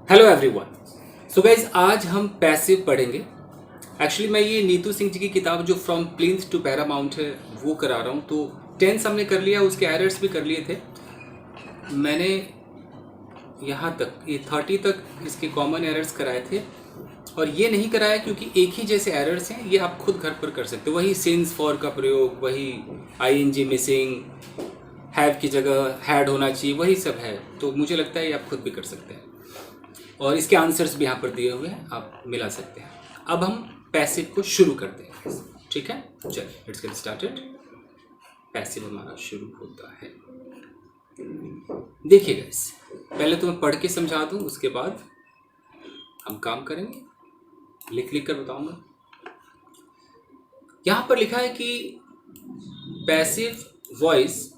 Hello everyone. So guys आज हम passive पढ़ेंगे। एक्चुअली मैं ये नीतू सिंह जी की किताब जो फ्रॉम प्लिंथ टू पैरामाउंट है वो करा रहा हूँ। तो 10 हमने कर लिया, उसके एरर्स भी कर लिए थे मैंने। यहाँ तक ये 30 तक इसके कॉमन एरर्स कराए थे और ये नहीं कराया क्योंकि एक ही जैसे एरर्स हैं, ये आप खुद घर पर कर सकते हो। वही सिंस फॉर का प्रयोग, वही आईएनजी मिसिंग, हैव की जगह हैड होना चाहिए, वही सब है। तो मुझे लगता है ये आप खुद भी कर सकते हैं और इसके आंसर्स भी यहाँ पर दिए हुए हैं, आप मिला सकते हैं। अब हम पैसिव को शुरू करते हैं, ठीक है? चलिए लेट्स गेट स्टार्टेड। पैसिव हमारा शुरू होता है। देखिए गाइस, पहले तो मैं पढ़ के समझा दूं, उसके बाद हम काम करेंगे। लिख लिख कर बताऊंगा। यहाँ पर लिखा है कि पैसिव वॉइस,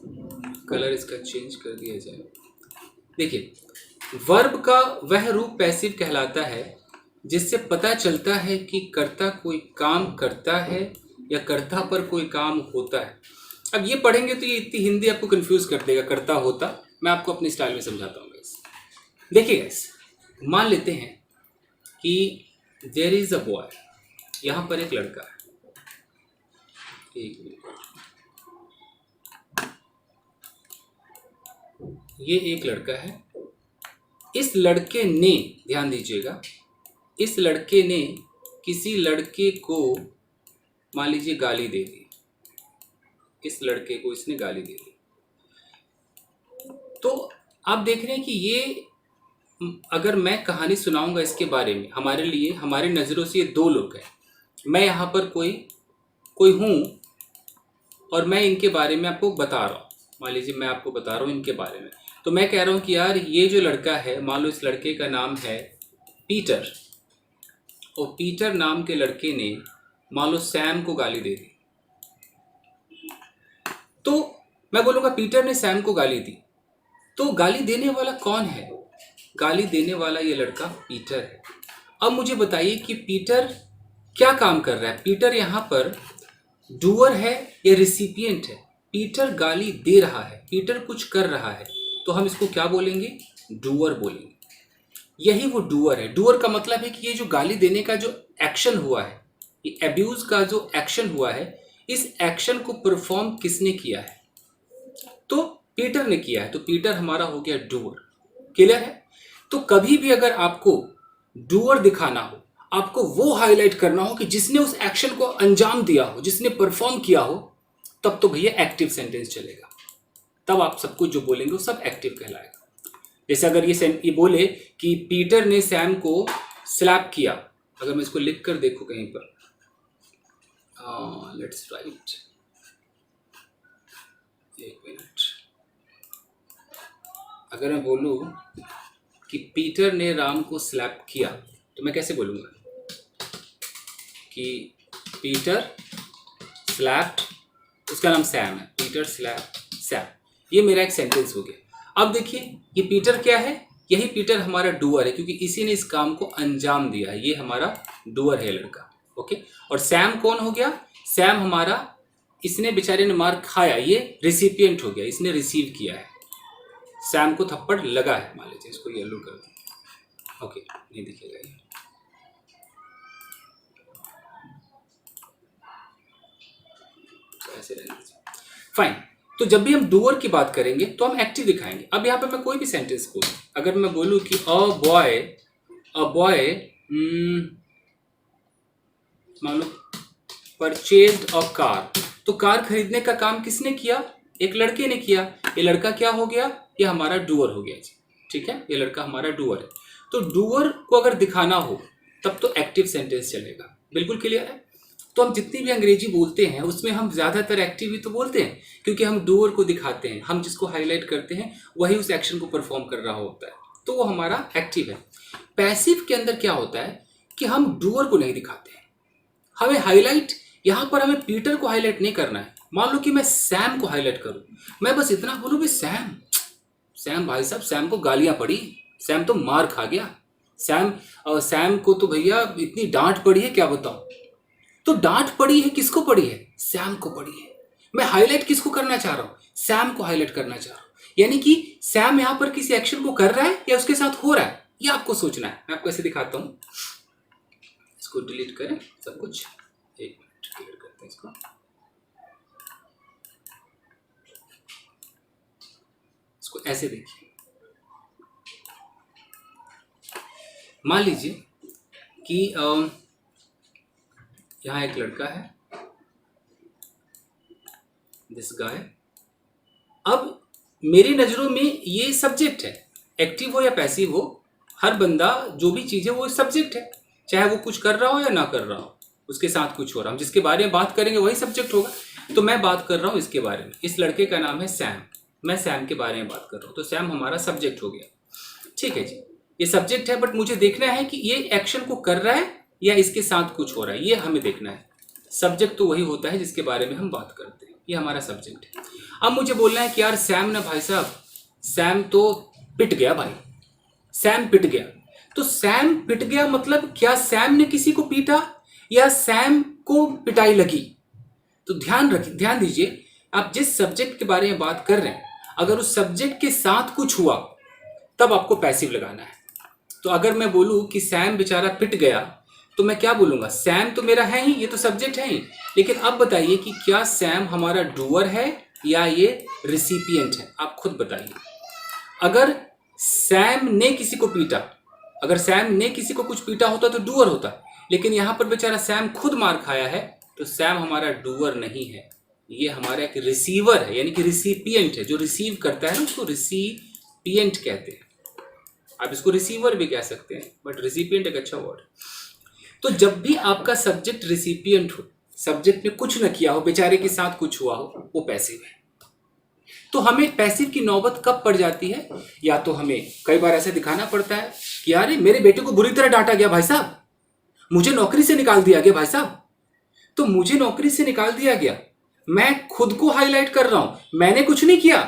कलर इसका चेंज कर दिया जाए। देखिए, वर्ब का वह रूप पैसिव कहलाता है जिससे पता चलता है कि कर्ता कोई काम करता है या कर्ता पर कोई काम होता है। अब ये पढ़ेंगे तो ये इतनी हिंदी आपको कंफ्यूज कर देगा, कर्ता होता। मैं आपको अपनी स्टाइल में समझाता हूँ गाइस। देखिए गाइस, मान लेते हैं कि देयर इज अ बॉय, यहाँ पर एक लड़का है। एक मिनट, ये एक लड़का है। इस लड़के ने, ध्यान दीजिएगा, इस लड़के ने किसी लड़के को मान लीजिए गाली दे दी। इस लड़के को इसने गाली दे दी। तो आप देख रहे हैं कि ये, अगर मैं कहानी सुनाऊंगा इसके बारे में, हमारे लिए, हमारी नज़रों से ये दो लोग हैं। मैं यहाँ पर कोई हूँ और मैं इनके बारे में आपको बता रहा हूँ। मान लीजिए मैं आपको बता रहा हूँ इनके बारे में। तो मैं कह रहा हूँ कि यार ये जो लड़का है, मान लो इस लड़के का नाम है पीटर, और पीटर नाम के लड़के ने मान लो सैम को गाली दे दी। तो मैं बोलूँगा पीटर ने सैम को गाली दी। तो गाली देने वाला कौन है? गाली देने वाला ये लड़का पीटर है। अब मुझे बताइए कि पीटर क्या काम कर रहा है? पीटर यहाँ पर डूअर है या रिसिपिएंट है? पीटर गाली दे रहा है, पीटर कुछ कर रहा है, तो हम इसको क्या बोलेंगे? डूअर बोलेंगे। यही वो डूअर है। डूअर का मतलब है कि ये जो गाली देने का जो एक्शन हुआ है, ये एब्यूज का जो एक्शन हुआ है, इस एक्शन को परफॉर्म किसने किया है? तो पीटर ने किया है। तो पीटर हमारा हो गया डूअर। क्लियर है? तो कभी भी अगर आपको डूअर दिखाना हो, आपको वो हाईलाइट करना हो कि जिसने उस एक्शन को अंजाम दिया हो, जिसने परफॉर्म किया हो, तब तो भैया एक्टिव सेंटेंस चलेगा। तब आप सब कुछ जो बोलेंगे वो सब एक्टिव कहलाएगा। जैसे अगर ये बोले कि पीटर ने सैम को स्लैप किया, अगर मैं इसको लिख कर देखूं कहीं पर, लेट्स राइट, एक मिनट। अगर मैं बोलूं कि पीटर ने राम को स्लैप किया, तो मैं कैसे बोलूंगा कि पीटर स्लैप्ड, उसका नाम सैम है, पीटर स्लैप सैम। ये मेरा एक सेंटेंस हो गया। अब देखिए, ये पीटर क्या है? यही पीटर हमारा डूअर है, क्योंकि इसी ने इस काम को अंजाम दिया है। ये हमारा डूअर है लड़का। ओके। और सैम कौन हो गया? सैम हमारा, इसने बेचारे ने मार खाया, ये रिसिपिएंट हो गया, इसने रिसीव किया है। सैम को थप्पड़ लगा है, मान लीजिए इसको येलो कर दो। ओके, नहीं दिखेगा ये। ऐसे रहने दीजिए। फाइन। तो जब भी हम डूअर की बात करेंगे तो हम एक्टिव दिखाएंगे। अब यहाँ पे मैं कोई भी सेंटेंस बोलूँ, अगर मैं बोलूँ कि अ बॉय मान लो परचेज्ड अ कार, तो कार खरीदने का काम किसने किया? एक लड़के ने किया। ये लड़का क्या हो गया? ये हमारा डूअर हो गया जी। ठीक है, ये लड़का हमारा डूअर है। तो डूअर को अगर दिखाना हो तब तो एक्टिव सेंटेंस चलेगा। बिल्कुल क्लियर है? तो हम जितनी भी अंग्रेजी बोलते हैं उसमें हम ज़्यादातर एक्टिव ही तो बोलते हैं, क्योंकि हम डूअर को दिखाते हैं। हम जिसको हाईलाइट करते हैं वही उस एक्शन को परफॉर्म कर रहा होता है, तो वो हमारा एक्टिव है। पैसिव के अंदर क्या होता है कि हम डूअर को नहीं दिखाते हैं। हमें हाईलाइट, यहाँ पर हमें पीटर को हाईलाइट नहीं करना है। मान लो कि मैं सैम को हाईलाइट करूँ, मैं बस इतना बोलूँ भी सैम भाई साहब, सैम को गालियाँ पड़ी, सैम तो मार खा गया, सैम को तो भैया इतनी डांट पड़ी है, क्या बताऊँ। तो डांट पड़ी है, किसको पड़ी है? सैम को पड़ी है। मैं हाईलाइट किसको करना चाह रहा हूँ? सैम को हाईलाइट करना चाह रहा हूँ। यानी कि सैम यहाँ पर किसी एक्शन को कर रहा है या उसके साथ हो रहा है? ये आपको सोचना है। मैं आपको ऐसे दिखाता हूँ, इसको डिलीट करें सब कुछ, एक मिनट क्लियर करते हैं इसको। इसको ऐसे देखिए, मान लीजिए कि यहाँ एक लड़का है, दिस गाय। अब मेरी नज़रों में ये सब्जेक्ट है, एक्टिव हो या पैसिव हो, हर बंदा जो भी चीज़ है वो सब्जेक्ट है, चाहे वो कुछ कर रहा हो या ना कर रहा हो, उसके साथ कुछ हो रहा हो, जिसके बारे में बात करेंगे वही सब्जेक्ट होगा। तो मैं बात कर रहा हूँ इसके बारे में, इस लड़के का नाम है सैम, मैं सैम के बारे में बात कर रहा हूँ, तो सैम हमारा सब्जेक्ट हो गया। ठीक है जी, ये सब्जेक्ट है, बट मुझे देखना है कि ये एक्शन को कर रहा है या इसके साथ कुछ हो रहा है, ये हमें देखना है। सब्जेक्ट तो वही होता है जिसके बारे में हम बात करते हैं, ये हमारा सब्जेक्ट है। अब मुझे बोलना है कि यार सैम ना भाई साहब, सैम तो पिट गया भाई, सैम पिट गया। तो सैम पिट गया मतलब क्या सैम ने किसी को पीटा या सैम को पिटाई लगी? तो ध्यान दीजिए, आप जिस सब्जेक्ट के बारे में बात कर रहे हैं, अगर उस सब्जेक्ट के साथ कुछ हुआ तब आपको पैसिव लगाना है। तो अगर मैं बोलूं कि सैम बेचारा पिट गया, तो मैं क्या बोलूंगा? सैम तो मेरा है ही, ये तो सब्जेक्ट है ही, लेकिन अब बताइए कि क्या सैम हमारा डूअर है या ये रिसिपिएंट है? आप खुद बताइए। अगर सैम ने किसी को पीटा, अगर सैम ने किसी को कुछ पीटा होता तो डूअर होता, लेकिन यहां पर बेचारा सैम खुद मार खाया है, तो सैम हमारा डूअर नहीं है, ये हमारा एक रिसीवर है, यानी कि रिसिपिएंट है। जो रिसीव करता है ना उसको रिसिपिएंट कहते हैं। आप इसको रिसीवर भी कह सकते हैं, बट रिसिपिएंट एक अच्छा वर्ड है। तो जब भी आपका सब्जेक्ट रिसिपिएंट हो, सब्जेक्ट ने कुछ न किया हो, बेचारे के साथ कुछ हुआ हो, वो पैसिव है। तो हमें पैसिव की नौबत कब पड़ जाती है? या तो हमें कई बार ऐसे दिखाना पड़ता है कि यार मेरे बेटे को बुरी तरह डांटा गया भाई साहब, मुझे नौकरी से निकाल दिया गया भाई साहब। तो मुझे नौकरी से निकाल दिया गया, मैं खुद को हाईलाइट कर रहा हूं, मैंने कुछ नहीं किया,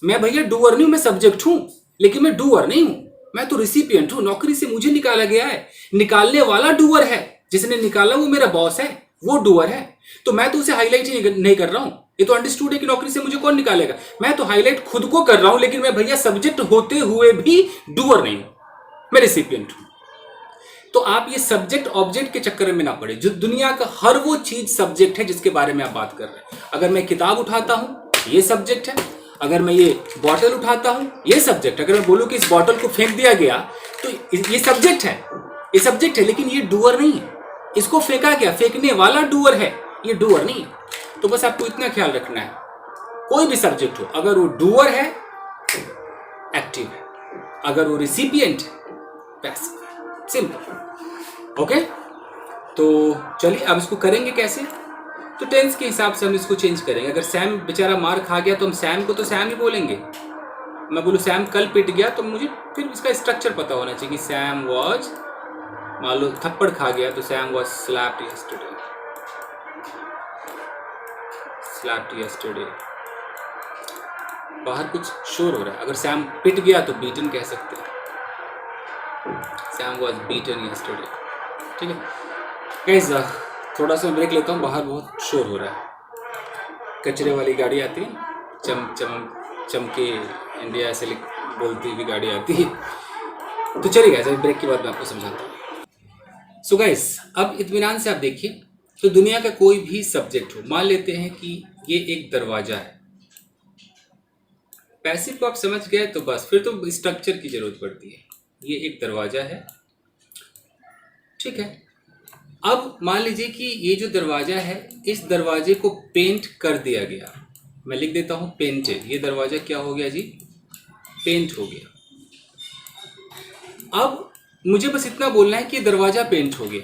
मैं भैया डूअर नहीं हूं, मैं सब्जेक्ट हूं, लेकिन मैं डूअर नहीं हूं, मैं तो रिसिपिएंट हूं। नौकरी से मुझे निकाला गया है, निकालने वाला डूअर है, जिसने निकाला वो मेरा बॉस है, वो डूअर है। तो मैं तो उसे हाईलाइट ही नहीं कर रहा हूं। ये तो अंडरस्टूड है कि नौकरी से मुझे कौन निकालेगा, मैं तो हाईलाइट खुद को कर रहा हूं, लेकिन मैं भैया सब्जेक्ट होते हुए भी डूअर नहीं हूं, मैं रिसिपिएंट हूं। तो आप ये सब्जेक्ट ऑब्जेक्ट के चक्कर में ना पड़े। जो दुनिया का हर वो चीज सब्जेक्ट है जिसके बारे में आप बात कर रहे हैं। अगर मैं किताब उठाता हूं, ये सब्जेक्ट है। अगर मैं ये बॉटल उठाता हूं, ये सब्जेक्ट। अगर मैं बोलूं कि इस बॉटल को फेंक दिया गया, तो ये सब्जेक्ट है, ये सब्जेक्ट है, लेकिन ये डूअर नहीं है। इसको फेंका गया, फेंकने वाला डूअर है, ये डूअर नहीं है। तो बस आपको इतना ख्याल रखना है, कोई भी सब्जेक्ट हो, अगर वो डूअर है एक्टिव है, अगर वो रिसिपिएंट है पैसिव है। सिंपल। ओके, तो चलिए अब इसको करेंगे कैसे? तो टेंस के हिसाब से हम इसको चेंज करेंगे। अगर सैम बेचारा मार खा गया तो हम सैम को तो सैम ही बोलेंगे। मैं बोलूँ सैम कल पिट गया, तो मुझे फिर इसका स्ट्रक्चर पता होना चाहिए कि सैम वॉज, मान लो थप्पड़ खा गया तो Sam was slapped yesterday, slapped yesterday. बाहर कुछ शोर हो रहा है, अगर सैम पिट गया तो बीटन कह सकते हैं, सैम वॉज बीटन यस्टरडे। ठीक है गाइस, थोड़ा सा ब्रेक लेता हूँ, बाहर बहुत शोर हो रहा है। कचरे वाली गाड़ी आती है, चमके इंडिया ऐसे बोलती हुई गाड़ी आती है। तो चलिए गाइस, अभी ब्रेक के बाद मैं आपको समझाता हूँ। सो गाइस, अब इत्मीनान से आप देखिए, तो दुनिया का कोई भी सब्जेक्ट हो, मान लेते हैं कि ये एक दरवाजा है। पैसिव को आप समझ गए तो बस फिर तो स्ट्रक्चर की जरूरत पड़ती है। ये एक दरवाजा है, ठीक है। अब मान लीजिए कि ये जो दरवाजा है, इस दरवाजे को पेंट कर दिया गया। मैं लिख देता हूं पेंटेड। ये दरवाजा क्या हो गया जी? पेंट हो गया। अब मुझे बस इतना बोलना है कि दरवाजा पेंट हो गया।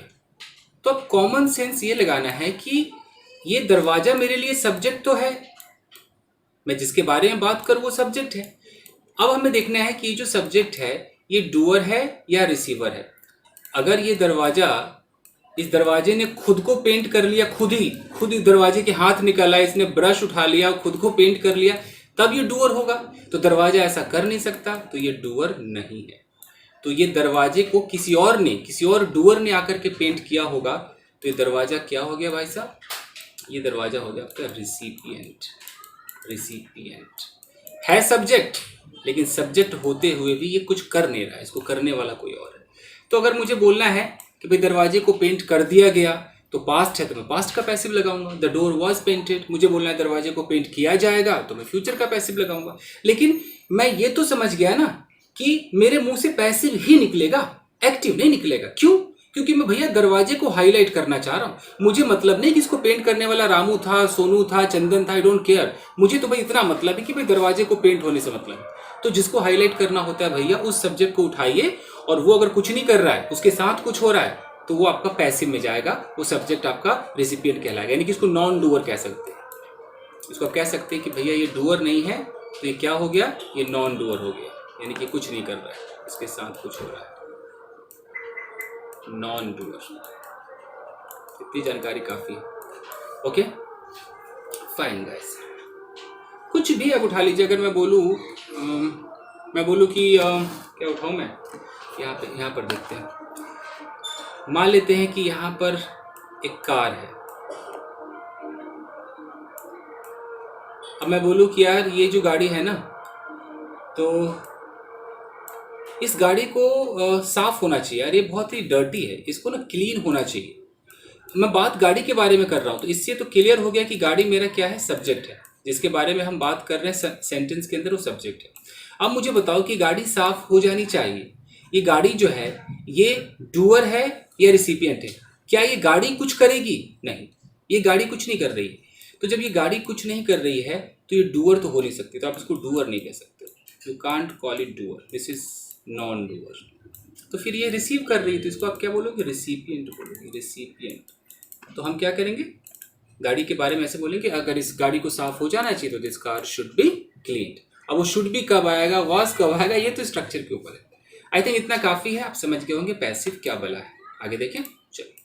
तो अब कॉमन सेंस ये लगाना है कि ये दरवाजा मेरे लिए सब्जेक्ट तो है, मैं जिसके बारे में बात करूं वो सब्जेक्ट है। अब हमें देखना है कि ये जो सब्जेक्ट है ये डूअर है या रिसीवर है। अगर ये दरवाजा, इस दरवाजे ने खुद को पेंट कर लिया, खुद ही दरवाजे के हाथ निकाला, इसने ब्रश उठा लिया, खुद को पेंट कर लिया, तब ये डूअर होगा। तो दरवाजा ऐसा कर नहीं सकता, तो ये डूअर नहीं है। तो ये दरवाजे को किसी और डूअर ने आकर के पेंट किया होगा, तो ये दरवाजा क्या हो गया भाई साहब? ये दरवाजा हो गया आपका रिसिपिएंट। रिसिपिएंट है सब्जेक्ट, लेकिन सब्जेक्ट होते हुए भी ये कुछ कर नहीं रहा है, इसको करने वाला कोई और है। तो अगर मुझे बोलना है कि भाई दरवाजे को पेंट कर दिया गया तो पास्ट है, तो मैं पास्ट का पैसिव लगाऊंगा, द डोर वॉज पेंटेड। मुझे बोलना है दरवाजे को पेंट किया जाएगा तो मैं फ्यूचर का पैसिव लगाऊंगा। लेकिन मैं ये तो समझ गया ना कि मेरे मुंह से पैसिव ही निकलेगा, एक्टिव नहीं निकलेगा। क्यों? क्योंकि मैं भैया दरवाजे को हाईलाइट करना चाह रहा हूं। मुझे मतलब नहीं कि इसको पेंट करने वाला रामू था, सोनू था, चंदन था, आई डोंट केयर। मुझे तो भाई इतना मतलब है कि भाई दरवाजे को पेंट होने से मतलब है। तो जिसको हाईलाइट करना होता है भैया उस सब्जेक्ट को उठाइए, और वो अगर कुछ नहीं कर रहा है, उसके साथ कुछ हो रहा है, तो वो आपका पैसिव में जाएगा, वो सब्जेक्ट आपका रेसिपिएंट कहलाएगा। यानी कि इसको नॉन डूअर कह सकते हैं। इसको आप कह सकते हैं कि भैया ये डूअर नहीं है, तो ये क्या हो गया, ये नॉन डूअर हो गया, यानी कि कुछ नहीं कर रहा है, इसके साथ कुछ हो रहा है, नॉन डूअर। इतनी जानकारी काफी है। ओके फाइन गाइस, कुछ भी आप उठा लीजिए। अगर मैं बोलूँ कि क्या उठाऊँ मैं, यहाँ पर देखते हैं। मान लेते हैं कि यहाँ पर एक कार है। अब मैं बोलूँ कि यार ये जो गाड़ी है ना, तो इस गाड़ी को साफ होना चाहिए यार, ये बहुत ही डर्टी है, इसको ना क्लीन होना चाहिए। मैं बात गाड़ी के बारे में कर रहा हूँ, तो इससे तो क्लियर हो गया कि गाड़ी मेरा क्या है, सब्जेक्ट है। जिसके बारे में हम बात कर रहे हैं सेंटेंस के अंदर, वो सब्जेक्ट है। अब मुझे बताओ कि गाड़ी साफ हो जानी चाहिए, ये गाड़ी जो है ये डूअर है या रिसिपिएंट है? क्या ये गाड़ी कुछ करेगी? नहीं, ये गाड़ी कुछ नहीं कर रही है। तो जब ये गाड़ी कुछ नहीं कर रही है तो ये डूअर तो हो नहीं सकती, तो आप इसको डूअर नहीं कह सकते। You can't call it doer, this is non doer. तो फिर ये रिसीव कर रही है, तो इसको आप क्या बोलोगे, रिसिपिएंट बोलोगे, रिसिपिएंट। तो हम क्या करेंगे, गाड़ी के बारे में ऐसे बोलेंगे, अगर इस गाड़ी को साफ हो जाना चाहिए तो this car should be cleaned. अब वो शुड बी कब आएगा, वाज कब आएगा, ये तो स्ट्रक्चर के ऊपर है। आई थिंक इतना काफी है, आप समझ गए होंगे पैसिव क्या बला है। आगे देखें, चलिए।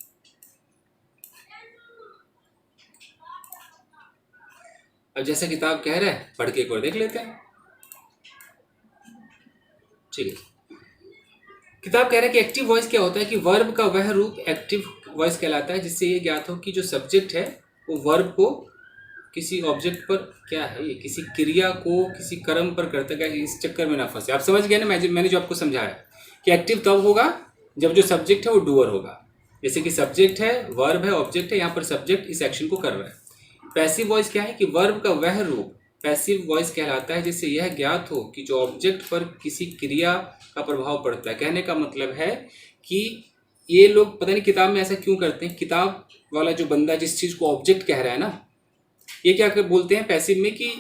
अब जैसा किताब कह रहा है, पढ़ के एक बार देख लेते हैं। ठीक है, किताब कह रहा है कि एक्टिव वॉइस क्या होता है, कि वर्ब का वह रूप एक्टिव वॉइस कहलाता है जिससे ये ज्ञात हो कि जो सब्जेक्ट है वो वर्ब को किसी ऑब्जेक्ट पर, क्या है ये, किसी क्रिया को किसी कर्म पर करता है। इस चक्कर में ना फंसे। आप समझ गए ना, मैंने जो आपको समझाया कि एक्टिव तब होगा जब जो सब्जेक्ट है वो डूअर होगा। जैसे कि सब्जेक्ट है, वर्ब है, ऑब्जेक्ट है, यहाँ पर सब्जेक्ट इस एक्शन को कर रहा है। पैसिव वॉइस क्या है, कि वर्ब का वह रूप पैसिव वॉइस कहलाता है जिससे यह ज्ञात हो कि जो ऑब्जेक्ट पर किसी क्रिया का प्रभाव पड़ता है। कहने का मतलब है कि ये लोग पता नहीं किताब में ऐसा क्यों करते हैं, किताब वाला जो बंदा जिस चीज़ को ऑब्जेक्ट कह रहा है ना, ये क्या बोलते हैं पैसिव में, कि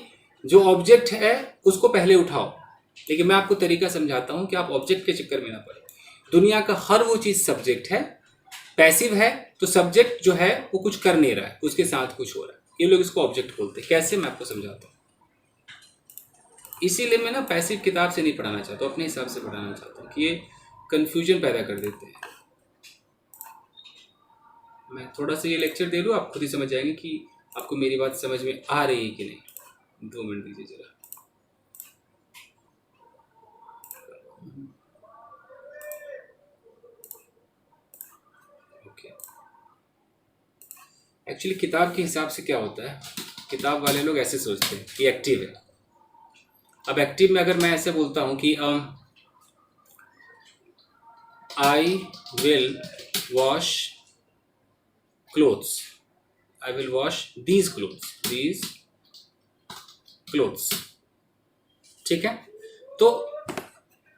जो ऑब्जेक्ट है उसको पहले उठाओ। लेकिन मैं आपको तरीका समझाता हूँ कि आप ऑब्जेक्ट के चक्कर में ना पड़े। दुनिया का हर वो चीज़ सब्जेक्ट है, पैसिव है, तो सब्जेक्ट जो है वो कुछ कर नहीं रहा है, उसके साथ कुछ हो रहा है, ये लोग इसको ऑब्जेक्ट बोलते हैं। कैसे, मैं आपको समझाता हूँ। इसीलिए मैं ना पैसिव किताब से नहीं पढ़ाना चाहता हूँ, अपने हिसाब से पढ़ाना चाहता हूँ, कि ये कन्फ्यूजन पैदा कर देते हैं। मैं थोड़ा सा ये लेक्चर दे दूँ, आप खुद ही समझ जाएंगे कि आपको मेरी बात समझ में आ रही है कि नहीं। 2 मिनट दीजिए जरा। ओके, एक्चुअली किताब के हिसाब से क्या होता है, किताब वाले लोग ऐसे सोचते हैं कि एक्टिव है। अब एक्टिव में अगर मैं ऐसे बोलता हूँ कि I will wash clothes, I will wash these clothes, ठीक है। तो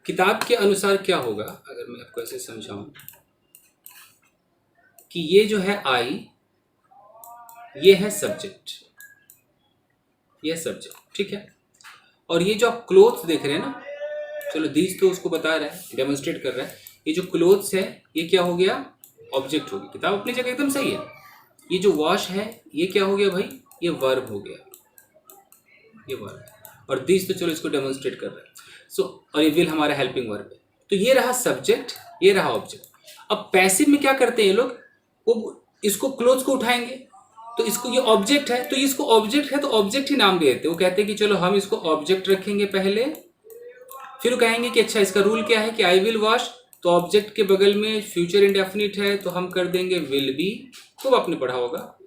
किताब के अनुसार क्या होगा, अगर मैं आपको ऐसे समझाऊं कि ये जो है आई, ये है सब्जेक्ट, ये सब्जेक्ट, ठीक है। और ये जो आप क्लोथ्स देख रहे हैं ना, चलो दीज तो उसको बता रहा है, डेमोन्स्ट्रेट कर रहा है। ये जो क्लोथ्स है ये क्या हो गया, ऑब्जेक्ट हो गया। किताब अपनी जगह एकदम सही है। ये जो वॉश है ये क्या हो गया भाई, ये वर्ब हो गया, ये वर्ब। और दिस तो चलो इसको डेमोन्स्ट्रेट कर रहा है। सो और ये विल हमारा हेल्पिंग वर्ब है। तो ये रहा सब्जेक्ट, ये रहा ऑब्जेक्ट। अब पैसिव में क्या करते हैं ये लोग, वो इसको क्लोथ्स को उठाएंगे, तो इसको ये ऑब्जेक्ट है, तो इसको ऑब्जेक्ट है तो ऑब्जेक्ट ही नाम दे देते हैं। वो कहते हैं कि चलो हम इसको ऑब्जेक्ट रखेंगे पहले, फिर वो कहेंगे कि अच्छा इसका रूल क्या है कि आई विल वॉश, तो ऑब्जेक्ट के बगल में फ्यूचर इंडेफिनिट है तो हम कर देंगे विल बी, तो आपने पढ़ा होगा।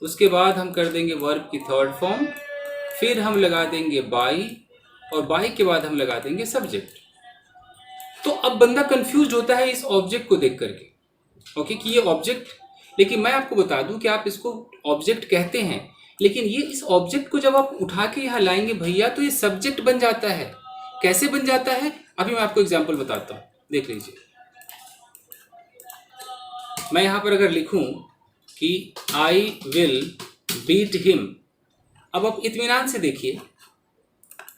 उसके बाद हम कर देंगे वर्ब की थर्ड फॉर्म, फिर हम लगा देंगे बाई, और बाई के बाद हम लगा देंगे सब्जेक्ट। तो अब बंदा कंफ्यूज होता है इस ऑब्जेक्ट को देख करके, ओके, कि ये ऑब्जेक्ट, लेकिन मैं आपको बता दूं कि आप इसको ऑब्जेक्ट कहते हैं, लेकिन ये इस ऑब्जेक्ट को जब आप उठा के यहाँ लाएंगे भैया तो ये सब्जेक्ट बन जाता है। कैसे बन जाता है, अभी मैं आपको एग्जांपल बताता हूँ, देख लीजिए। मैं यहाँ पर अगर लिखूं कि आई विल बीट हिम, अब आप इत्मीनान से देखिए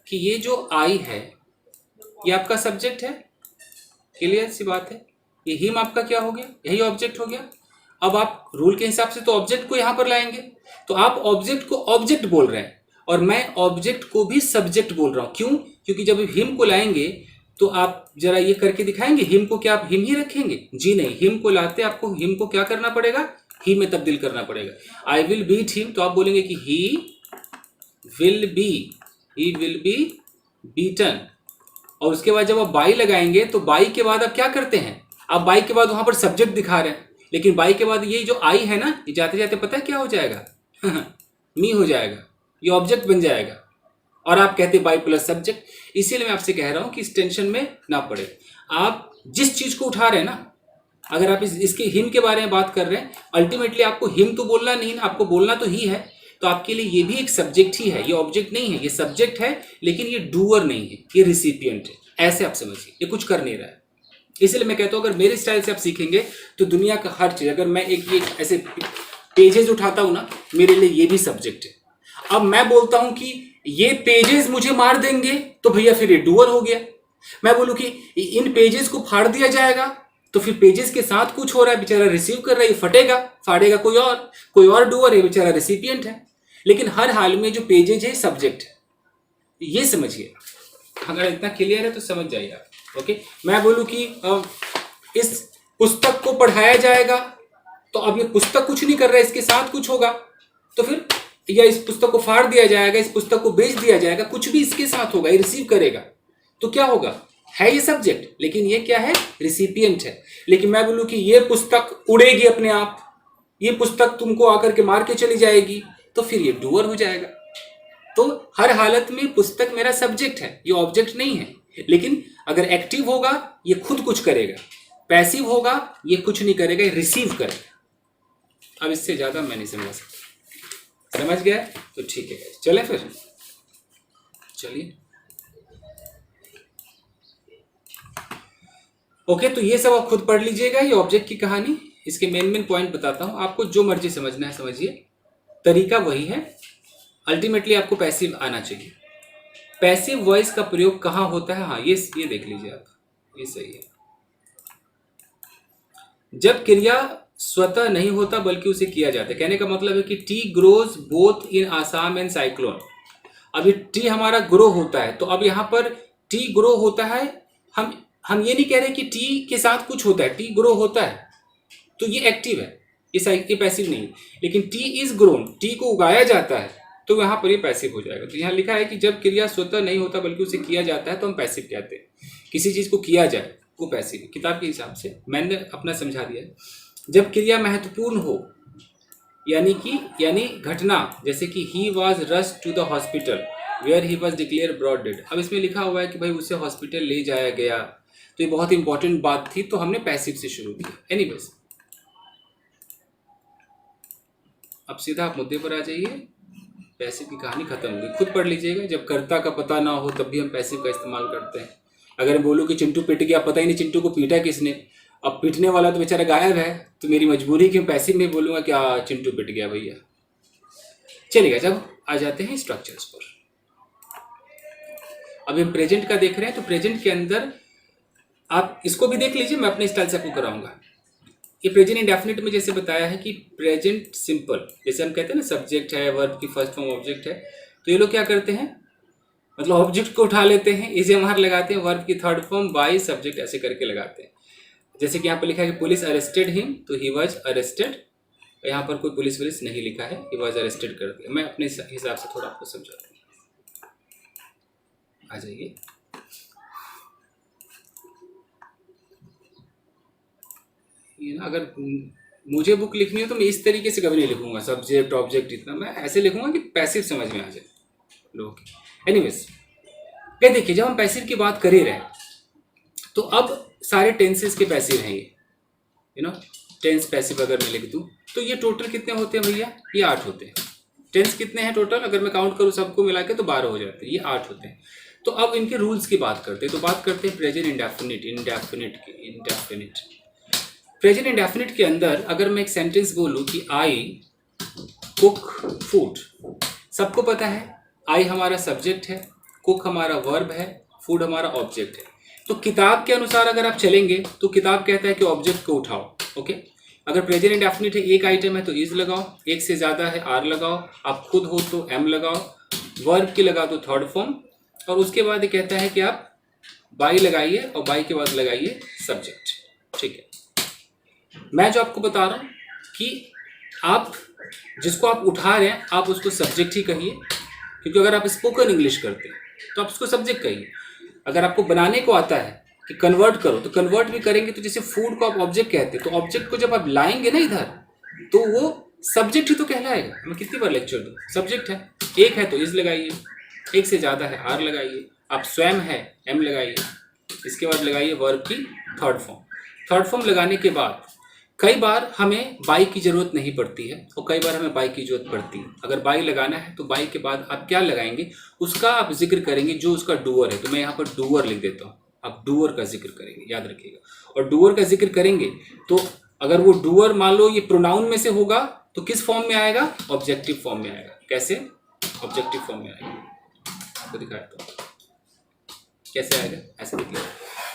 कि ये जो आई है ये आपका सब्जेक्ट है, क्लियर सी बात है। ये हिम आपका क्या हो गया, यही ऑब्जेक्ट हो गया। अब आप रूल के हिसाब से तो ऑब्जेक्ट को यहां पर लाएंगे, तो आप ऑब्जेक्ट को ऑब्जेक्ट बोल रहे हैं और मैं ऑब्जेक्ट को भी सब्जेक्ट बोल रहा हूं। क्यों, क्योंकि जब हिम को लाएंगे तो आप जरा ये करके दिखाएंगे, हिम को क्या आप हिम ही रखेंगे? जी नहीं, हिम को लाते आपको हिम को क्या करना पड़ेगा, ही में तब्दील करना पड़ेगा। आई विल बीट हिम, तो आप बोलेंगे कि ही विल बी बीटन। और उसके बाद जब आप बाई लगाएंगे तो बाई के बाद आप क्या करते हैं, आप बाई के बाद वहां पर सब्जेक्ट दिखा रहे हैं, लेकिन बाई के बाद ये जो आई है ना, ये जाते जाते पता है क्या हो जाएगा मी हो जाएगा, ये ऑब्जेक्ट बन जाएगा और आप कहते हैं बाई प्लस सब्जेक्ट। इसीलिए मैं आपसे कह रहा हूं कि इस टेंशन में ना पड़े। आप जिस चीज को उठा रहे हैं ना, अगर आप इसके हिम के बारे में बात कर रहे हैं, अल्टीमेटली आपको हिम तो बोलना नहीं, आपको बोलना तो ही है, तो आपके लिए ये भी एक सब्जेक्ट ही है, ये ऑब्जेक्ट नहीं है। ये सब्जेक्ट है लेकिन ये डूअर नहीं है, ये रिसिपिएंट है। ऐसे आप समझिए, ये कुछ कर नहीं रहा है। इसलिए मैं कहता हूं अगर मेरे स्टाइल से आप सीखेंगे तो दुनिया का हर चीज, अगर मैं एक ये ऐसे पेजेस उठाता हूं ना, मेरे लिए ये भी सब्जेक्ट है। अब मैं बोलता हूं कि ये पेजेस मुझे मार देंगे, तो भैया फिर ये डूअर हो गया। मैं बोलूं कि इन पेजेस को फाड़ दिया जाएगा, तो फिर पेजेस के साथ कुछ हो रहा है, बेचारा रिसीव कर रहा है, ये फटेगा, फाड़ेगा कोई और डूअर है, बेचारा रेसिपिएंट है। लेकिन हर हाल में जो पेजेज है सब्जेक्ट है, ये समझिए। अगर इतना क्लियर है तो समझ जाइए आप, ओके। मैं बोलूं कि इस पुस्तक को पढ़ाया जाएगा, तो अब ये पुस्तक कुछ नहीं कर रहा है, इसके साथ कुछ होगा, तो फिर या इस पुस्तक को फाड़ दिया जाएगा, इस पुस्तक को बेच दिया जाएगा, कुछ भी इसके साथ होगा, ये रिसीव करेगा, तो क्या होगा, है ये सब्जेक्ट, लेकिन ये क्या है, रिसिपिएंट है। लेकिन मैं बोलूं कि ये पुस्तक उड़ेगी अपने आप, ये पुस्तक तुमको आकर के मार के चली जाएगी, तो फिर ये डूअर हो जाएगा। तो हर हालत में पुस्तक मेरा सब्जेक्ट है, ये ऑब्जेक्ट नहीं है। लेकिन अगर एक्टिव होगा ये खुद कुछ करेगा, पैसिव होगा ये कुछ नहीं करेगा, ये रिसीव करेगा। अब इससे ज्यादा मैं नहीं समझा सकता, समझ गया तो ठीक है, चले फिर, चलिए। ओके, तो ये सब आप खुद पढ़ लीजिएगा, ये ऑब्जेक्ट की कहानी। इसके मेन पॉइंट बताता हूं, आपको जो मर्जी समझना है समझिए, तरीका वही है। अल्टीमेटली आपको पैसिव आना चाहिए। पैसिव वॉइस का प्रयोग कहाँ होता है, हाँ ये देख लीजिए आप, ये सही है। जब क्रिया स्वतः नहीं होता बल्कि उसे किया जाता है। कहने का मतलब है कि T grows both in Assam and cyclone. अभी टी हमारा ग्रो होता है, तो अब यहाँ पर टी ग्रो होता है, हम ये नहीं कह रहे कि टी के साथ कुछ होता है, टी ग्रो होता है तो ये एक्टिव है, ये पैसिव नहीं। लेकिन टी इज ग्रोन, टी को उगाया जाता है, तो यहाँ पर ये पैसिव हो जाएगा। तो यहाँ लिखा है कि जब क्रिया स्वतः नहीं होता बल्कि उसे किया जाता है तो हम पैसिव कहते हैं। किसी चीज को किया जाए वो पैसिव है, किताब के हिसाब से मैंने अपना समझा दिया है। जब क्रिया महत्वपूर्ण हो, यानी घटना, जैसे कि he was rush to the hospital where he was declare brought dead. अब इसमें लिखा हुआ है कि भाई उसे हॉस्पिटल ले जाया गया, तो ये बहुत इंपॉर्टेंट बात थी, तो हमने पैसिव से शुरू किया। एनीवेज, अब सीधा आप मुद्दे पर आ जाइए। पैसिव की कहानी खत्म हो गई, खुद पढ़ लीजिएगा। जब कर्ता का पता ना हो तब भी हम पैसिव का इस्तेमाल करते हैं। अगर मैं बोलूँ कि चिंटू पिट गया, पता ही नहीं चिंटू को पीटा किसने, अब पीटने वाला तो बेचारा गायब है, तो मेरी मजबूरी कि पैसिव में बोलूँगा क्या चिंटू पिट गया भैया। चलिएगा, जब आ जाते हैं स्ट्रक्चर्स पर। अब हम प्रेजेंट का देख रहे हैं, तो प्रेजेंट के अंदर आप इसको भी देख लीजिए, मैं अपने स्टाइल से आपको कराऊंगा। ये प्रेजेंट इंडेफिनिट में जैसे बताया है कि प्रेजेंट सिंपल, जैसे हम कहते हैं ना सब्जेक्ट है, वर्ब की फर्स्ट फॉर्म ऑब्जेक्ट है, तो ये लोग क्या करते हैं, मतलब ऑब्जेक्ट को उठा लेते हैं, इसे मार लगाते हैं, वर्ब की थर्ड फॉर्म बाय सब्जेक्ट ऐसे करके लगाते हैं। जैसे कि यहाँ पर लिखा है कि पुलिस अरेस्टेड हिम, तो ही वॉज अरेस्टेड। यहाँ पर कोई पुलिस नहीं लिखा है, ही वॉज अरेस्टेड कर दिया। मैं अपने हिसाब से थोड़ा आपको समझाता हूँ, आ जाइए। ये ना, अगर मुझे बुक लिखनी हो तो मैं इस तरीके से कभी नहीं लिखूंगा, सब्जेक्ट ऑब्जेक्ट इतना, मैं ऐसे लिखूंगा कि पैसिव समझ में आ जाए लोगों की। एनीवेज, ये देखिए, जब हम पैसिव की बात कर ही रहे हैं तो अब सारे टेंसेस के पैसिव हैं ये, यू नो, टेंस पैसिव अगर मैं लिख दूं तो ये टोटल कितने होते हैं भैया? ये 8 होते हैं। टेंस कितने हैं टोटल? अगर मैं काउंट करूं सबको मिला के तो 12 हो जाते हैं, ये 8 होते हैं। तो अब इनके रूल्स की बात करते हैं, तो बात करते हैं present indefinite indefinite present indefinite के अंदर अगर मैं एक सेंटेंस बोलूं कि आई कुक फूड, सबको पता है आई हमारा सब्जेक्ट है, कुक हमारा वर्ब है, फूड हमारा ऑब्जेक्ट है। तो किताब के अनुसार अगर आप चलेंगे तो किताब कहता है कि ऑब्जेक्ट को उठाओ, ओके। अगर प्रेजेंट इंडेफिनिट है, एक आइटम है तो इज लगाओ, एक से ज़्यादा है आर लगाओ, आप खुद हो तो एम लगाओ, वर्ब की लगा दो थर्ड फॉर्म, और उसके बाद ये कहता है कि आप बाई लगाइए और बाई के बाद लगाइए सब्जेक्ट, ठीक है। मैं जो आपको बता रहा हूँ कि आप जिसको आप उठा रहे हैं आप उसको सब्जेक्ट ही कहिए, क्योंकि अगर आप स्पोकन इंग्लिश करते हैं तो आप उसको सब्जेक्ट कहिए। अगर आपको बनाने को आता है कि कन्वर्ट करो तो कन्वर्ट भी करेंगे, तो जैसे फूड को आप ऑब्जेक्ट कहते हैं तो ऑब्जेक्ट को जब आप लाएंगे ना इधर तो वो सब्जेक्ट ही तो कहलाएगा। मैं कितनी बार लेक्चर दूँ, सब्जेक्ट है, एक है तो इज लगाइए, एक से ज़्यादा है आर लगाइए, आप स्वयं है एम लगाइए, इसके बाद लगाइए वर्ब की थर्ड फॉर्म। थर्ड फॉर्म लगाने के बाद कई बार हमें बाई की ज़रूरत नहीं पड़ती है और कई बार हमें बाई की ज़रूरत पड़ती है। अगर बाई लगाना है तो बाई के बाद आप क्या लगाएंगे उसका आप जिक्र करेंगे, जो उसका डूअर है। तो मैं यहाँ पर डूअर लिख देता हूँ, आप डूअर का जिक्र करेंगे, याद रखिएगा। और डूअर का जिक्र करेंगे तो अगर वो डूअर मान लो ये प्रोनाउन में से होगा तो किस फॉर्म में आएगा? ऑब्जेक्टिव फॉर्म में आएगा। कैसे? ऑब्जेक्टिव फॉर्म में आएगा, आपको दिखाता हूँ कैसे आएगा। ऐसे देखिए,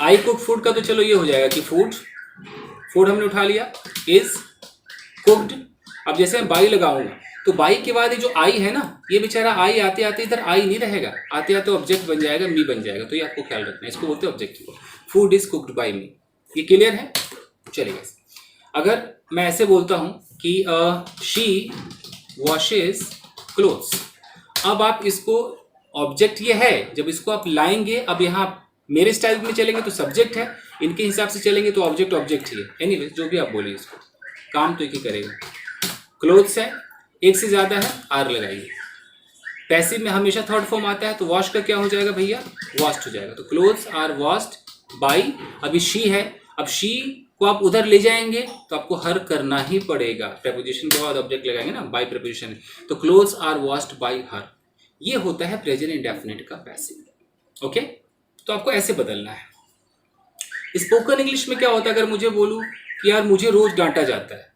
आई कुक फूड का तो चलो ये हो जाएगा कि फूड हमने उठा लिया, इज कुक्ड। अब जैसे मैं बाई लगाऊंगा तो बाई के बाद ये जो आई है ना, ये बेचारा आई आते आते इधर आई नहीं रहेगा, आते आते ऑब्जेक्ट बन जाएगा, मी बन जाएगा। तो ये आपको ख्याल रखना है, इसको बोलते हैं objective. Food is cooked by me, ये क्लियर है? चलिए, अगर मैं ऐसे बोलता हूँ कि शी वॉशेज क्लोथ्स, अब आप इसको ऑब्जेक्ट ये है, जब इसको आप लाएंगे, अब यहाँ मेरे स्टाइल में चलेंगे तो सब्जेक्ट है, इनके हिसाब से चलेंगे तो ऑब्जेक्ट ही है। एनीवे जो भी आप बोलिए, इसको काम तो एक ही करेगा। क्लोथ्स है, एक से ज़्यादा है आर लगाइए। पैसिव में हमेशा थर्ड फॉर्म आता है तो वॉश का क्या हो जाएगा भैया? वॉश्ड हो जाएगा। तो क्लोथ्स आर वॉश्ड बाई, अभी शी है, अब शी को आप उधर ले जाएंगे तो आपको हर करना ही पड़ेगा। प्रेपोजिशन के बाद ऑब्जेक्ट लगाएंगे ना, बाई प्रेपोजिशन। तो clothes are washed by her, ये होता है प्रेजेंट इंडेफिनिट का पैसिव, ओके। तो आपको ऐसे बदलना है। स्पोकन इंग्लिश में क्या होता है, अगर मुझे बोलूं कि यार मुझे रोज डांटा जाता है,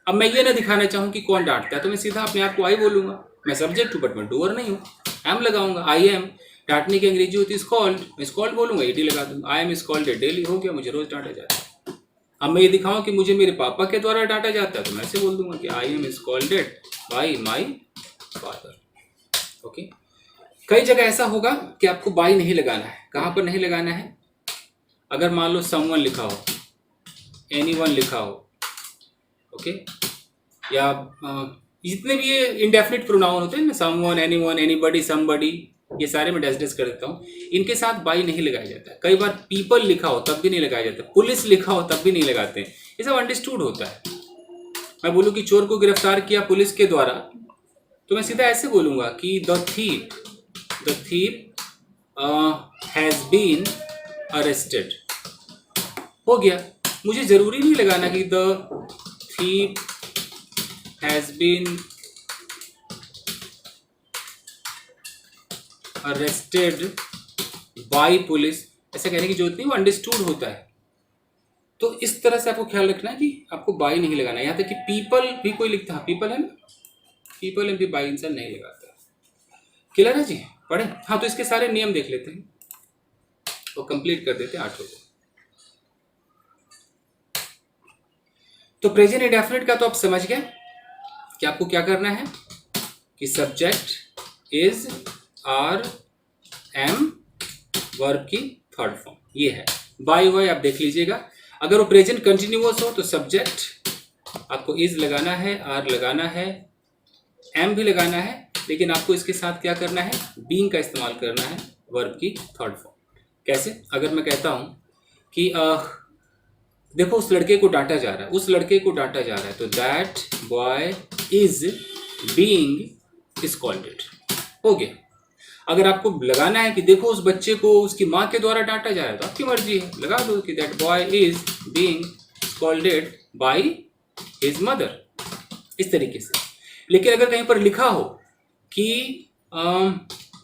अब मैं ये ना दिखाना चाहूँ कि कौन डांटता है, तो मैं सीधा अपने आप को आई बोलूंगा। मैं सब्जेक्ट हूँ बट मैं डूअर नहीं हूँ, एम लगाऊंगा, आई एम। डांटने की अंग्रेजी होती है स्कॉल्ड, मैं स्कॉल्ड बोलूंगा, ईडी लगा दूंगा, आई एम स्कॉल्डेड डेली, हो गया, मुझे रोज डांटा जाता है। अब मैं ये दिखाऊं कि मुझे मेरे पापा के द्वारा डांटा जाता है, तो मैं ऐसे बोल दूंगा कि I am scolded by my father, okay. कई जगह ऐसा होगा कि आपको बाई नहीं लगाना है। कहाँ पर नहीं लगाना है? अगर मान लो समवन लिखा हो, एनीवन लिखा हो, ओके, या जितने भी ये इंडेफिनिट प्रोनाउन होते हैं ना, समवन, एनीवन, एनीबडी, समबडी, ये सारे मैं डैश कर देता हूँ, इनके साथ बाई नहीं लगाया जाता है। कई बार पीपल लिखा हो तब भी नहीं लगाया जाता, पुलिस लिखा हो तब भी नहीं लगाते हैं, ये सब अंडरस्टूड होता है। मैं बोलूँ कि चोर को गिरफ्तार किया पुलिस के द्वारा, तो मैं सीधा ऐसे बोलूँगा कि the thief has been arrested, हो गया। मुझे ज़रूरी नहीं लगाना कि the thief has been arrested by police, ऐसा कहने की जरूरत नहीं, वो अंडरस्टूड होता है। तो इस तरह से आपको ख्याल रखना है कि आपको बाई नहीं लगाना। यहाँ तक कि पीपल भी कोई लिखता है, पीपल है ना, पीपल में भी बाई इंसान नहीं लगाता। क्लियर है जी? पढ़े? हाँ, तो इसके सारे नियम देख लेते हैं और कंप्लीट कर देते हैं 8 को। तो प्रेजेंट इंडेफिनिट का तो आप समझ गए कि आपको क्या करना है कि subject is are am, verb की थर्ड फॉर्म ये है। बाय वाई आप देख लीजिएगा। अगर वो प्रेजेंट कंटिन्यूअस हो तो सब्जेक्ट आपको इज लगाना है, आर लगाना है, एम भी लगाना है, लेकिन आपको इसके साथ क्या करना है? बीइंग का इस्तेमाल करना है, वर्ब की थर्ड फॉर्म। कैसे? अगर मैं कहता हूँ कि देखो उस लड़के को डांटा जा रहा है, उस लड़के को डांटा जा रहा है, तो that boy is being scolded, हो गया। अगर आपको लगाना है कि देखो उस बच्चे को उसकी माँ के द्वारा डांटा जा रहा है तो आपकी मर्जी है, लगा दो कि that boy is being scolded by his mother, इस तरीके से। लेकिन अगर कहीं पर लिखा हो कि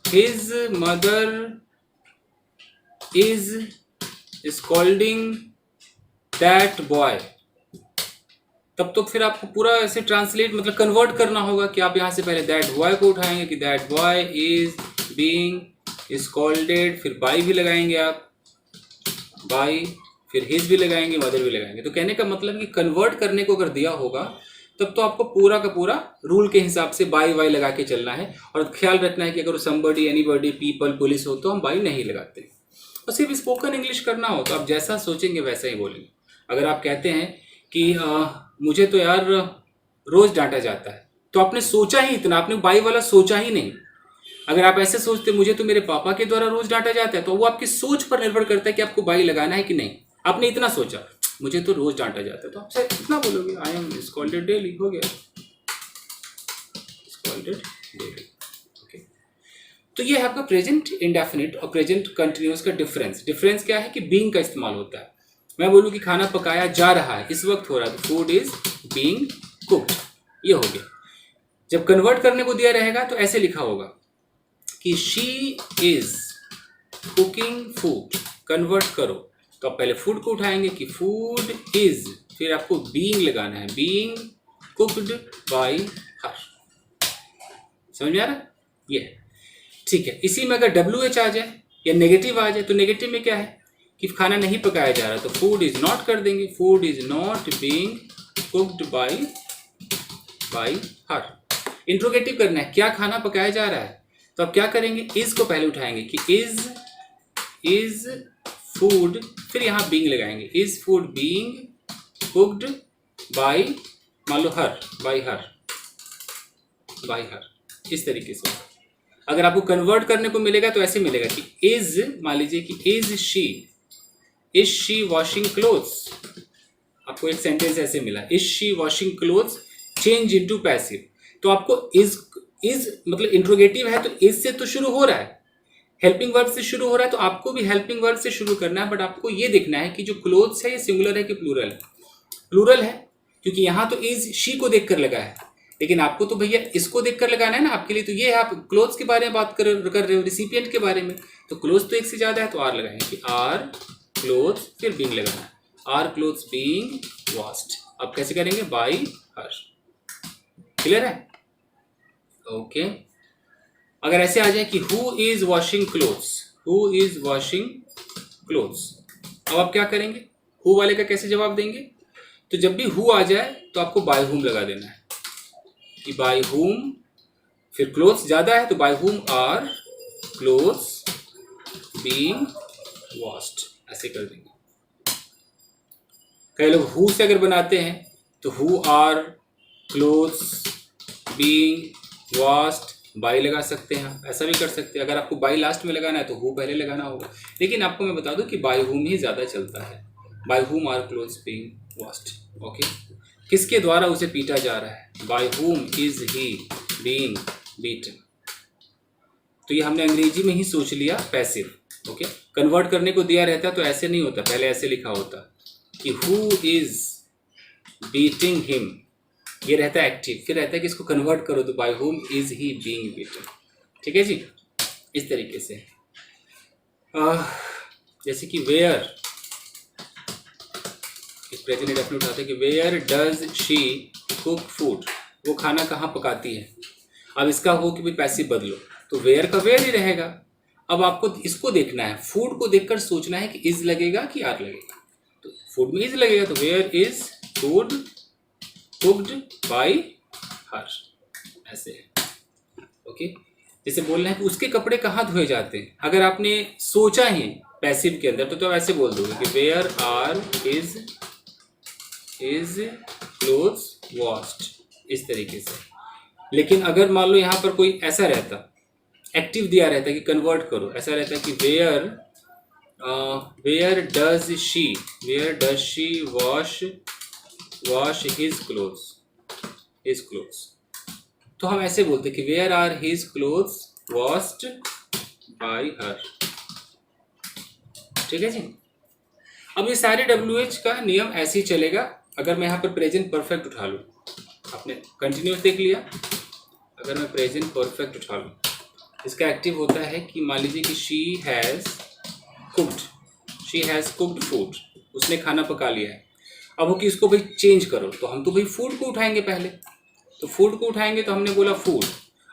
his mother is scolding that boy, तब तो फिर आपको पूरा ऐसे ट्रांसलेट मतलब कन्वर्ट करना होगा कि आप यहाँ से पहले दैट बॉय को उठाएंगे कि that boy is being scolded, फिर बाई भी लगाएंगे आप, बाई, फिर हिज भी लगाएंगे, मदर भी लगाएंगे। तो कहने का मतलब कि कन्वर्ट करने को अगर दिया होगा तब तो आपको पूरा का पूरा रूल के हिसाब से बाई वाई लगा के चलना है। और ख्याल रखना है कि अगर समबडी, एनीबडी, पीपल, पुलिस हो तो हम बाई नहीं लगाते। और सिर्फ स्पोकन इंग्लिश करना हो तो आप जैसा सोचेंगे वैसा ही बोलेंगे। अगर आप कहते हैं कि मुझे तो यार रोज डांटा जाता है, तो आपने सोचा ही इतना, आपने बाई वाला सोचा ही नहीं। अगर आप ऐसे सोचते मुझे तो मेरे पापा के द्वारा रोज डांटा जाता है, तो वो आपकी सोच पर निर्भर करता है कि आपको बाई लगाना है कि नहीं। आपने इतना सोचा मुझे तो रोज डांटा जाता है, तो आपसे इतना बोलोगे आई एम स्कॉल्डेड डेली, हो गया स्कॉल्डेड डेली। ओके, तो ये है आपका प्रेजेंट इंडेफिनिट और प्रेजेंट कंटिन्यूअस का डिफरेंस। डिफरेंस क्या है कि बीइंग का इस्तेमाल होता है। मैं बोलूँ कि खाना पकाया जा रहा है, इस वक्त हो रहा है, तो फूड इज बीइंग कुक्ड, ये हो गया। जब कन्वर्ट करने को दिया रहेगा तो ऐसे लिखा होगा कि she is cooking food, convert करो तो आप पहले फूड को उठाएंगे कि फूड इज, फिर आपको बीइंग लगाना है, बीइंग कुक्ड बाय हर। समझ में आ रहा है? ये ठीक है। इसी में अगर WH आ जाए या नेगेटिव आ जाए, तो नेगेटिव में क्या है कि खाना नहीं पकाया जा रहा, तो फूड इज नॉट कर देंगे, food is not being cooked by her. Interrogative करना है, क्या खाना पकाया जा रहा है, तो आप क्या करेंगे, इज को पहले उठाएंगे कि इज फूड, फिर यहाँ बीइंग लगाएंगे, is food being cooked bye, मान लो हर, बाय हर, इस तरीके से। अगर आपको कन्वर्ट करने को मिलेगा तो ऐसे मिलेगा कि इज, मान लीजिए कि इज शी वॉशिंग क्लोथ्स, आपको एक सेंटेंस ऐसे मिला, is she washing clothes change into passive, तो आपको इज मतलब इंट्रोगेटिव है तो इज से तो शुरू हो रहा है, हेल्पिंग वर्ब से शुरू हो रहा है, तो आपको भी हेल्पिंग वर्ब से शुरू करना है। बट आपको ये देखना है कि जो क्लोथ्स है ये सिंगुलर है कि प्लूरल है। प्लूरल है क्योंकि यहाँ तो इज शी को देखकर लगा है, लेकिन आपको तो भैया इसको देखकर लगाना है ना आपके लिए। तो ये आप क्लोथ्स के बारे में बात कर रहे हो, रिसिपिएंट के बारे में, तो क्लोथ्स तो एक से ज्यादा है तो आर लगाएंगे कि आर क्लोथ्स, फिर बीइंग लगाना है, आर क्लोथ्स बीइंग वॉश्ड। अब कैसे करेंगे, बाय हर। क्लियर है? ओके। अगर ऐसे आ जाए कि who is washing clothes, who is washing clothes, अब आप क्या करेंगे, हु वाले का कैसे जवाब देंगे, तो जब भी हु आ जाए तो आपको बाय हुम लगा देना है कि बाय हुम, फिर क्लोथ्स ज्यादा है तो bye whom are clothes being washed, ऐसे कर देंगे। कई लोग हु से अगर बनाते हैं तो who are clothes being washed, by लगा सकते हैं, ऐसा भी कर सकते हैं। अगर आपको बाई लास्ट में लगाना है तो हु पहले लगाना होगा, लेकिन आपको मैं बता दूं कि बाय हुम ही ज़्यादा चलता है, by whom are clothes being washed. Okay, किसके द्वारा उसे पीटा जा रहा है, बाय हुम इज ही बीइंग बीटन। तो ये हमने अंग्रेजी में ही सोच लिया पैसिव। ओके, कन्वर्ट करने को दिया रहता तो ऐसे नहीं होता, पहले ऐसे लिखा होता कि हु इज बीटिंग हिम, ये रहता है एक्टिव, फिर रहता है कि इसको कन्वर्ट करो तो by whom is he being beaten. ठीक है जी, इस तरीके से। जैसे कि वेयर, एक प्रेजेंट इंडेफिनिट उठाते हैं कि where does she cook food, वो खाना कहाँ पकाती है। अब इसका हो कि भाई पैसिव बदलो, तो वेयर का वेयर ही रहेगा। अब आपको इसको देखना है, फूड को देखकर सोचना है कि इज लगेगा कि आर लगेगा, तो फूड में इज लगेगा, तो where is food cooked by her, ऐसे है। ओके, जैसे बोलना है कि उसके कपड़े कहाँ धोए जाते हैं, अगर आपने सोचा ही पैसिव के अंदर तो ऐसे बोल दोगे कि where are is clothes washed, इस तरीके से। लेकिन अगर मान लो यहाँ पर कोई ऐसा रहता, एक्टिव दिया रहता कि कन्वर्ट करो, ऐसा रहता कि where does she wash his clothes, तो हम ऐसे बोलते कि where are his clothes washed by her. ठीक है जी। अब ये सारे WH का नियम ऐसे ही चलेगा। अगर मैं यहाँ पर प्रेजेंट परफेक्ट उठा लूँ, आपने कंटिन्यूस देख लिया। अगर मैं प्रेजेंट परफेक्ट उठा लूँ, इसका एक्टिव होता है कि मान लीजिए कि शी हैज़ कुक्ड फूड, उसने खाना पका लिया है। अब हो कि इसको भाई चेंज करो, तो हम तो भाई फूड को उठाएंगे पहले। तो फूड को उठाएंगे तो हमने बोला फूड।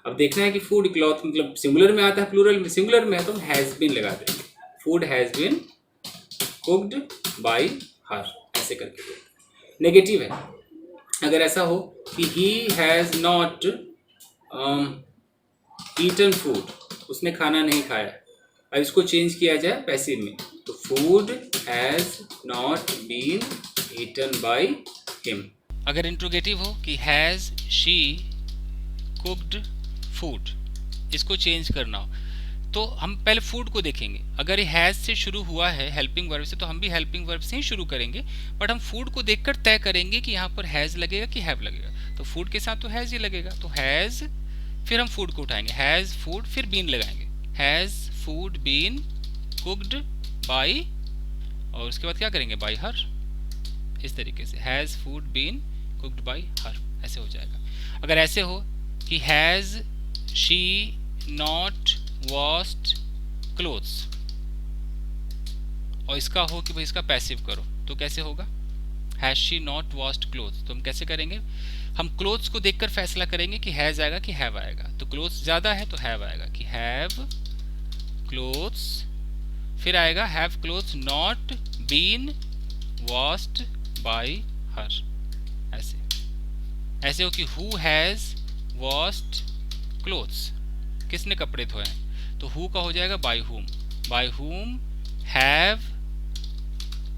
अब देखना है कि फूड क्लॉथ मतलब सिंगुलर में आता है प्लूरल में, सिंगुलर में है तो हैज़ बीन लगा देंगे। Food has been cooked by her, ऐसे करके। नेगेटिव है, अगर ऐसा हो कि he has not eaten food, उसने खाना नहीं खाया। अब इसको चेंज किया जाए पैसिव में, तो food has not been eaten by him. अगर इंट्रोगेटिव हो कि हैज़ शी कुक्ड फूड, इसको चेंज करना हो तो हम पहले फूड को देखेंगे। अगर ये हैज़ से शुरू हुआ है हेल्पिंग वर्ब से, तो हम भी हेल्पिंग वर्ब से ही शुरू करेंगे, बट हम फूड को देखकर तय करेंगे कि यहाँ पर हैज़ लगेगा कि हैव लगेगा। तो फूड के साथ तो हैज़ ही लगेगा, तो हैज़, फिर हम फूड को उठाएंगे, हैज़ फूड, फिर बीन लगाएंगे, has food been cooked by, और उसके बाद क्या करेंगे, बाय हर। इस तरीके से has food been cooked by her, ऐसे हो जाएगा। अगर ऐसे हो कि has she not washed clothes, और इसका हो कि भाई इसका पैसिव करो, तो कैसे होगा, has she not washed clothes. तो हम कैसे करेंगे, हम क्लोथ्स को देखकर फैसला करेंगे कि हैज आएगा कि हैव आएगा। तो क्लोथ्स ज्यादा है तो हैव आएगा, कि हैव क्लोथ्स, फिर आएगा have clothes not been washed by her. ऐसे ऐसे हो कि हु हैज वॉश्ड क्लोथ्स, किसने कपड़े धोए हैं, तो हु का हो जाएगा by whom have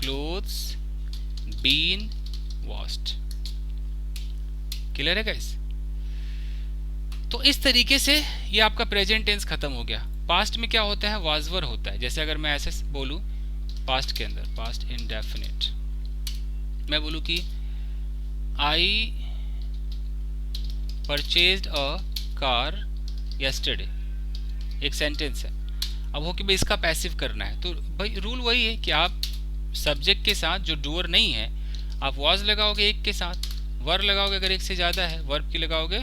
clothes been washed. Clear है गाइस। तो इस तरीके से ये आपका प्रेजेंट टेंस खत्म हो गया। पास्ट में क्या होता है, वाज वर होता है। जैसे अगर मैं ऐसे बोलूं पास्ट के अंदर, पास्ट इंडेफिनिट, मैं बोलूं कि आई परचेज्ड अ कार यस्टरडे, एक सेंटेंस है। अब हो कि भाई इसका पैसिव करना है, तो भाई रूल वही है कि आप सब्जेक्ट के साथ जो डूअर नहीं है, आप वाज लगाओगे एक के साथ, वर लगाओगे अगर एक से ज़्यादा है, वर्ब की लगाओगे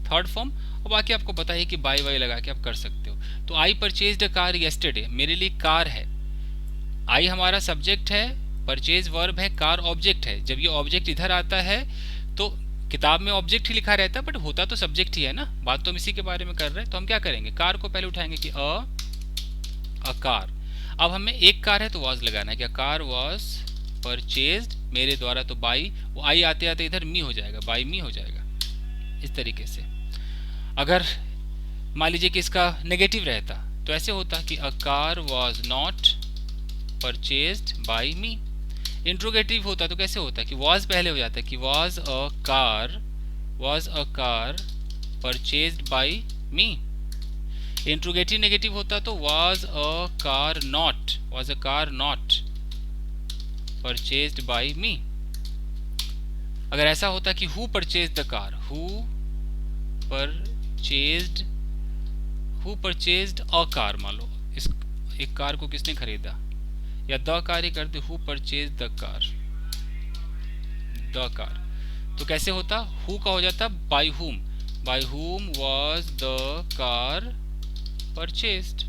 थर्ड फॉर्म, और बाकी आपको पता है कि बाय वाई लगा के आप कर सकते हो। तो आई परचेज्ड अ कार यस्टरडे, मेरे लिए कार है। आई हमारा सब्जेक्ट है, परचेज वर्ब है, कार ऑब्जेक्ट है। जब ये ऑब्जेक्ट इधर आता है तो किताब में ऑब्जेक्ट ही लिखा रहता है, बट होता तो सब्जेक्ट ही है ना, बात तो हम इसी के बारे में कर रहे हैं। तो हम क्या करेंगे, कार को पहले उठाएंगे कि अ कार। अब हमें एक कार है तो वाज लगाना है, क्या कार वाज परचेज्ड मेरे द्वारा, तो बाई, वो आई आते आते इधर मी हो जाएगा, बाई मी हो जाएगा। इस तरीके से अगर मान लीजिए कि इसका नेगेटिव रहता तो ऐसे होता कि a car was not purchased by me. Interrogative होता तो कैसे होता कि वाज पहले हो जाता कि was a car purchased by me. Interrogative negative होता तो was a car not purchased by me. अगर ऐसा होता कि who purchased the car, who purchased a car, मान लो इस एक कार को किसने खरीदा, या द कार ही करते, हु परचेज्ड द कार, तो कैसे होता, हु का हो जाता bye whom was the car purchased।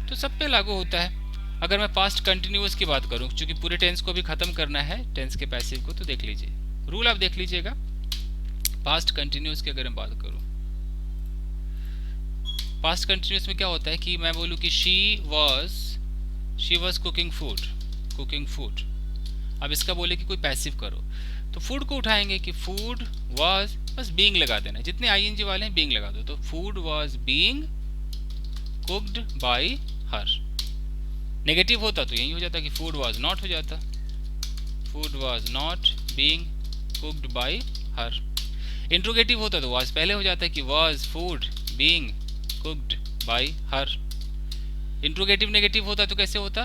तो सब पे लागू होता है। अगर मैं पास्ट कंटिन्यूअस की बात करूं, क्योंकि पूरे टेंस को भी खत्म करना है, टेंस के पैसिव को, तो देख लीजिए रूल, आप देख लीजिएगा। पास्ट कंटिन्यूअस की अगर मैं बात करूं, पास्ट कंटिन्यूअस में क्या होता है कि मैं बोलूं कि शी वॉज कुकिंग फूड। अब इसका बोले कि कोई पैसिव करो, तो फूड को उठाएंगे कि फूड वॉज, बस बीइंग लगा देना, जितने आईएनजी वाले हैं बीइंग लगा दो, तो food was being cooked by her. Negative होता तो यही हो जाता कि फूड वॉज नॉट हो जाता, food was not being cooked by her. Interrogative होता तो वॉज पहले हो जाता कि was food being cooked by her. Interrogative negative होता तो कैसे होता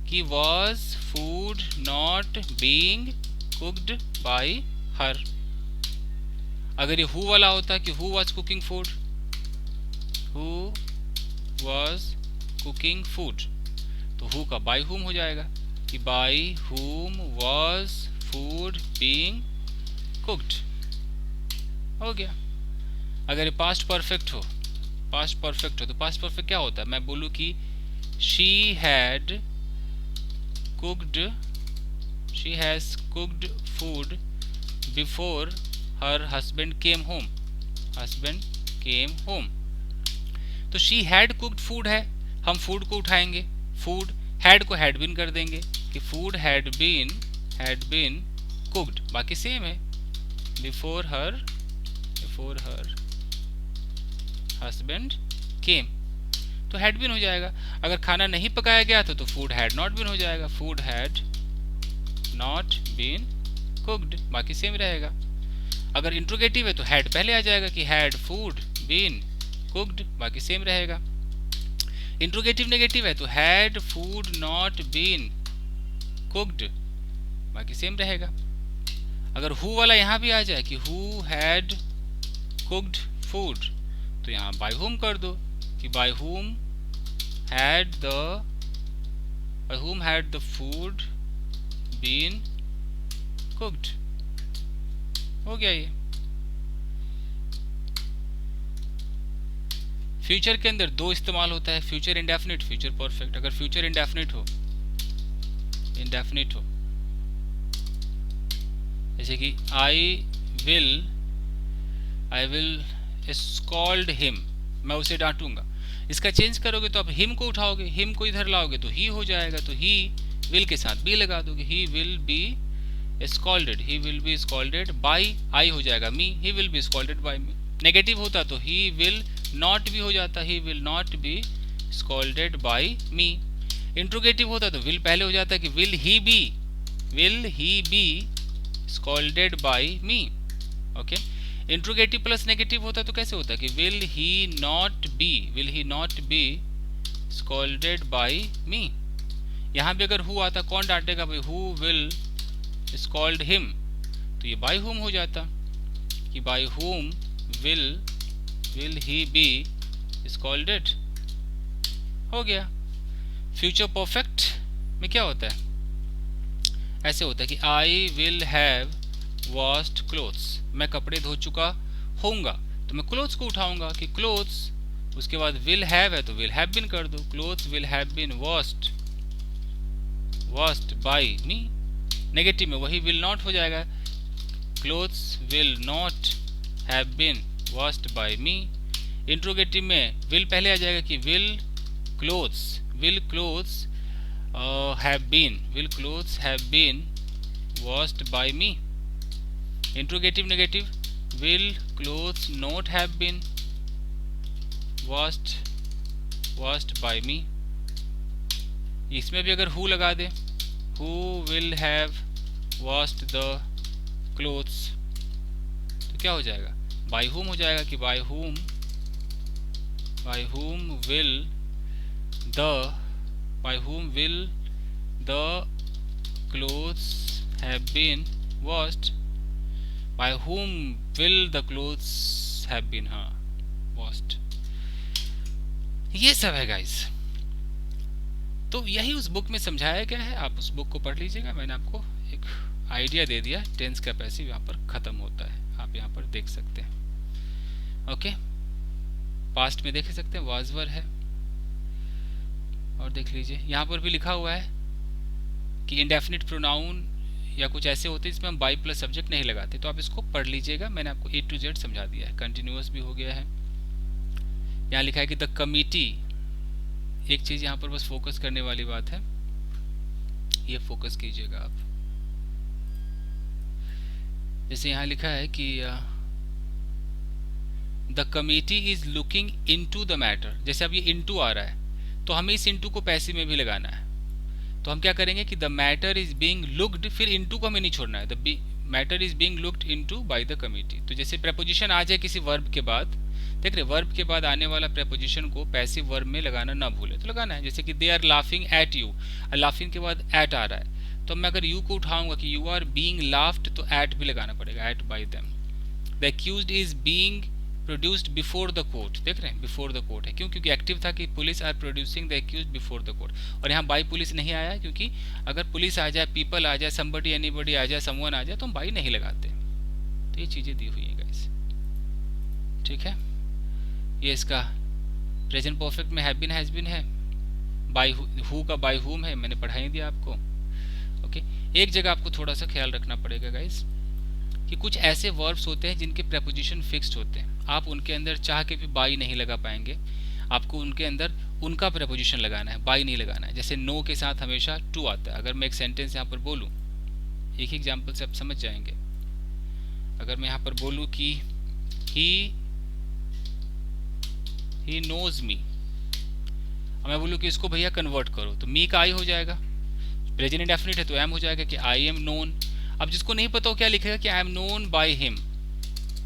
कि was food not being cooked by हर। अगर ये हु वाला होता कि who was cooking food, who was cooking food, तो who का by whom हो जाएगा कि by whom was food being cooked, हो गया। अगर ये पास्ट परफेक्ट हो, पास्ट परफेक्ट हो तो पास्ट परफेक्ट क्या होता है, मैं बोलूँ कि she had cooked, she has cooked food before her husband came home, husband came home, तो शी हैड कुक्ड फूड है, हम फूड को उठाएंगे, फूड हैड को हैड बीन कर देंगे कि फूड हैड बीन कुक्ड, बाकी सेम है, बिफोर हर हस्बैंड केम, तो हैड बीन हो जाएगा। अगर खाना नहीं पकाया गया तो फूड हैड नॉट बीन हो जाएगा, food had not been cooked, बाकी सेम रहेगा। अगर इंट्रोगेटिव है तो हैड पहले आ जाएगा कि हैड फूड बीन कुक्ड, बाकी सेम रहेगा। इंट्रोगेटिव नेगेटिव है तो had food not been cooked, बाकी सेम रहेगा। अगर हु वाला यहाँ भी आ जाए कि हु हैड कुक्ड फूड, तो यहाँ बाय हुम कर दो कि by whom had the food been cooked, हो गया ये। फ्यूचर के अंदर दो इस्तेमाल होता है, फ्यूचर इंडेफिनिट, फ्यूचर परफेक्ट। अगर फ्यूचर इंडेफिनिट हो जैसे कि आई विल स्कॉल्ड हिम, मैं उसे डांटूंगा, इसका चेंज करोगे तो आप हिम को उठाओगे, हिम को इधर लाओगे तो ही हो जाएगा, तो ही विल के साथ बी लगा दोगे, he will be scolded by, आई हो जाएगा me, he will be scolded by me. Negative होता तो ही विल नॉट भी हो जाता, he will not be scolded by me. Interrogative होता तो विल पहले हो जाता कि will he be scolded by me, okay. Interrogative plus negative होता तो कैसे होता कि will he not be scolded by me. यहाँ भी अगर हु आता कौन डांटेगा भाई, हु विल स्कॉल्ड हिम, तो ये बाय हुम हो जाता कि by whom will he be scolded, हो गया। फ्यूचर परफेक्ट में क्या होता है, ऐसे होता है कि I will have washed clothes, मैं कपड़े धो चुका होऊंगा, तो मैं क्लोथ्स को उठाऊंगा कि क्लोथ्स, उसके बाद विल हैव है तो विल हैव बीन कर दो, clothes will have been washed by me. Negative में वही विल नॉट हो जाएगा, clothes will not have been washed by me. Interrogative में विल पहले आ जाएगा कि will clothes have been washed by me. Interrogative negative, will clothes not have been washed by me. इसमें भी अगर हु लगा दे, who will have washed the clothes, तो क्या हो जाएगा, बाय हुम हो जाएगा कि by whom will the clothes have been washed, by whom will the clothes have been washed. ये सब है गाइस, तो यही उस बुक में समझाया गया है, आप उस बुक को पढ़ लीजिएगा। मैंने आपको एक आइडिया दे दिया, टेंस का पैसिव यहाँ पर खत्म होता है, आप यहाँ पर देख सकते हैं, ओके। पास्ट में देख सकते हैं वाज वर है, और देख लीजिए यहाँ पर भी लिखा हुआ है कि इंडेफिनिट प्रोनाउन या कुछ ऐसे होते हैं जिसमें हम बाई प्लस सब्जेक्ट नहीं लगाते, तो आप इसको पढ़ लीजिएगा। मैंने आपको A to Z समझा दिया है, कंटिन्यूअस भी हो गया है। यहाँ लिखा है कि द कमिटी, एक चीज यहाँ पर बस फोकस करने वाली बात है, ये फोकस कीजिएगा आप। जैसे यहाँ लिखा है कि the committee is looking into the matter, जैसे अब ये इनटू आ रहा है तो हमें इस इनटू को पैसिव में भी लगाना है, तो हम क्या करेंगे कि the matter is being looked, फिर इनटू को हमें नहीं छोड़ना है, the matter is being looked into by the committee. तो जैसे प्रेपोजिशन आ जाए किसी वर्ब के बाद, देख रहे वर्ब के बाद आने वाला प्रेपोजिशन को पैसिव वर्ब में लगाना ना भूले, तो लगाना है। जैसे कि they are laughing at you, laughing के बाद एट आ रहा है, तो मैं अगर यू को उठाऊंगा कि यू आर बीइंग लाफ्ड, तो एट भी लगाना पड़ेगा, at by them. The accused is being produced before the court, देख रहे हैं बिफोर द कोर्ट है, क्यों? क्योंकि एक्टिव था कि police are producing the accuse before the court, और यहाँ बाई पुलिस नहीं आया क्योंकि अगर पुलिस आ जाए, पीपल आ जाए, समबडी एनीबडी आ जाए, समवन आ जाए तो हम बाई नहीं लगाते। तो ये चीज़ें दी हुई हैं गाइस, ठीक है। ये इसका प्रेजेंट परफेक्ट में हैव बीन हैज बीन है, बाई हु का बाई हुम है, मैंने पढ़ा ही दिया आपको। ओके, एक जगह आपको थोड़ा सा ख्याल रखना पड़ेगा गाइस कि कुछ ऐसे वर्ब्स होते हैं जिनके प्रेपोजिशन फिक्स्ड होते हैं, आप उनके अंदर चाह के भी बाई नहीं लगा पाएंगे, आपको उनके अंदर उनका प्रेपोजिशन लगाना है, बाई नहीं लगाना है। जैसे नो के साथ हमेशा टू आता है। अगर मैं एक सेंटेंस यहाँ पर बोलूँ, एक ही एग्जाम्पल से आप समझ जाएंगे। अगर मैं यहाँ पर बोलूँ कि ही नोज मी, मैं बोलूँ कि इसको भैया कन्वर्ट करो, तो मी का आई हो जाएगा, प्रेजेंट इंडेफिनिट है तो एम हो जाएगा कि आई एम नोन। अब जिसको नहीं पता हो क्या लिखेगा कि आई am known by him,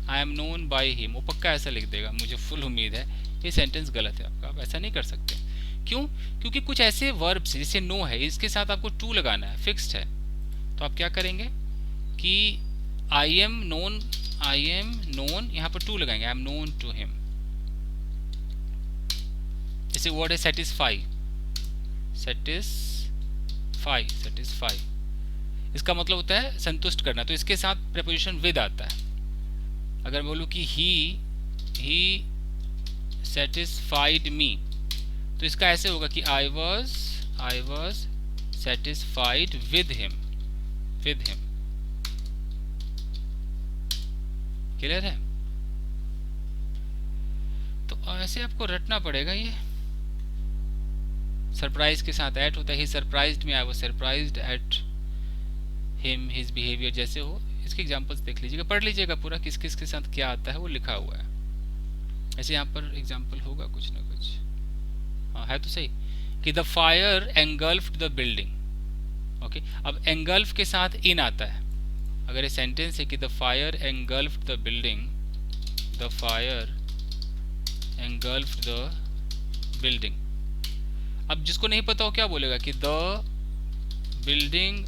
I am known by him, वो पक्का ऐसा लिख देगा, मुझे फुल उम्मीद है। ये सेंटेंस गलत है आपका, आप ऐसा नहीं कर सकते। क्यों? क्योंकि कुछ ऐसे वर्ब्स जैसे नो है, इसके साथ आपको टू लगाना है, फिक्स्ड है। तो आप क्या करेंगे कि आई एम नोन यहाँ पर टू लगाएंगे, I am known to him. जैसे वर्ड है सेटिस्फाई, सेटिस्फाई, इसका मतलब होता है संतुष्ट करना, तो इसके साथ प्रेपोजिशन विद आता है। अगर बोलूँ कि ही सेटिस्फाइड मी, तो इसका ऐसे होगा कि I was satisfied with him. Clear है? तो ऐसे आपको रटना पड़ेगा। ये सरप्राइज के साथ एट होता है, he surprised me, I was surprised at him, his behaviour, जैसे हो। इसके एग्जांपल्स देख लीजिएगा, पढ़ लीजिएगा पूरा, किस किस के साथ क्या आता है वो लिखा हुआ है। ऐसे यहाँ पर एग्जांपल होगा कुछ ना कुछ, हाँ है तो सही, कि the fire engulfed the building. Okay, अब एंगल्फ के साथ इन आता है। अगर ये सेंटेंस है कि the fire engulfed the building, the fire engulfed the building. अब जिसको नहीं पता हो क्या बोलेगा कि the building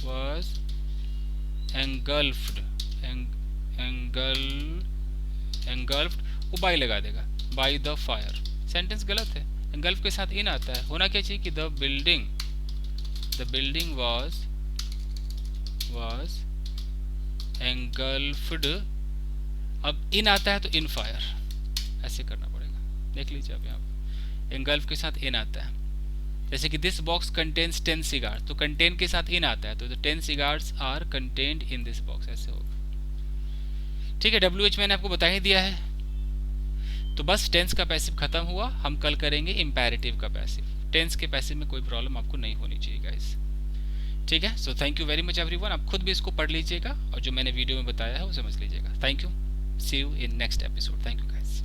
was engulfed, engulfed, वो बाई लगा देगा, by the fire। सेंटेंस गलत है, engulf के साथ इन आता है, होना क्या चाहिए कि the building was engulfed। अब इन आता है तो in fire, ऐसे करना पड़ेगा। देख लीजिए आप यहाँ पर engulf के साथ इन आता है। जैसे कि दिस बॉक्स कंटेन्स 10 सिगार्स, तो कंटेन के साथ इन आता है, तो 10 cigars are contained in this box, ऐसे होगा। ठीक है, WH मैंने आपको बता ही दिया है। तो बस टेंस का पैसिव खत्म हुआ, हम कल करेंगे इंपैरेटिव का पैसिव। टेंस के पैसिव में कोई प्रॉब्लम आपको नहीं होनी चाहिए गाइस, ठीक है। So thank you very much everyone, आप खुद भी इसको पढ़ लीजिएगा और जो मैंने वीडियो में बताया है वो समझ लीजिएगा। Thank you, see you in next episode. Thank you guys.